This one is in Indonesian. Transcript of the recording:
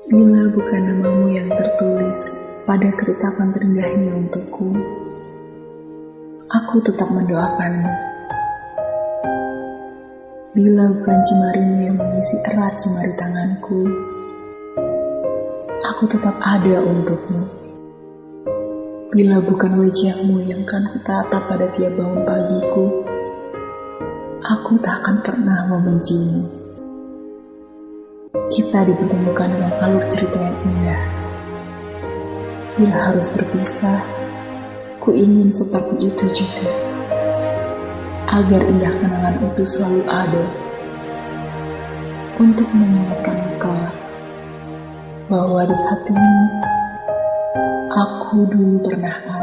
Bila bukan namamu yang tertulis pada ketetapan terindahnya untukku, aku tetap mendoakanmu. Bila bukan jemarimu yang mengisi erat jemari tanganku, aku tetap ada untukmu. Bila bukan wajahmu yang kan kutatap pada tiap bangun pagiku, aku tak akan pernah membencimu. Kita dipertemukan dengan alur cerita yang indah. Bila harus berpisah, ku ingin seperti itu juga. Agar indah kenangan itu selalu ada untuk mengingatkanmu kelak bahwa di hatimu aku dulu pernah ada.